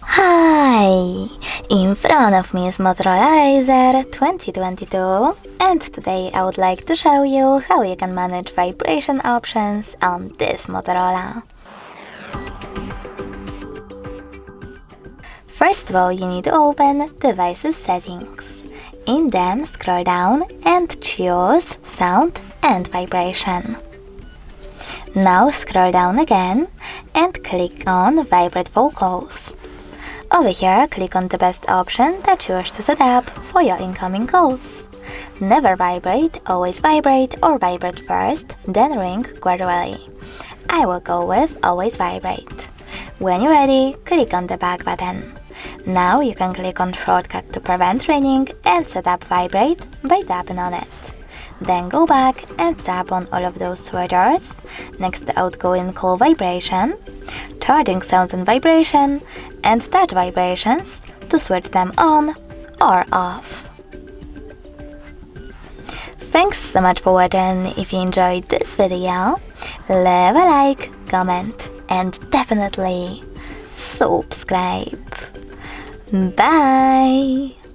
Hi! In front of me is Motorola Razr 2022, and today I would like to show you how you can manage vibration options on this Motorola. First of all, you need to open Devices Settings. In them, scroll down and choose Sound and Vibration. Now scroll down again and click on Vibrate Vocals. Over here, click on the best option that you wish to set up for your incoming calls. Never vibrate, always vibrate, or vibrate first, then ring gradually. I will go with always vibrate. When you're ready, click on the back button. Now you can click on shortcut to prevent ringing and set up vibrate by tapping on it. Then go back and tap on all of those switchers next to outgoing call vibration, charging sounds and vibration, and touch vibrations to switch them on or off. Thanks so much for watching. If you enjoyed this video, leave a like, comment, and definitely subscribe. Bye!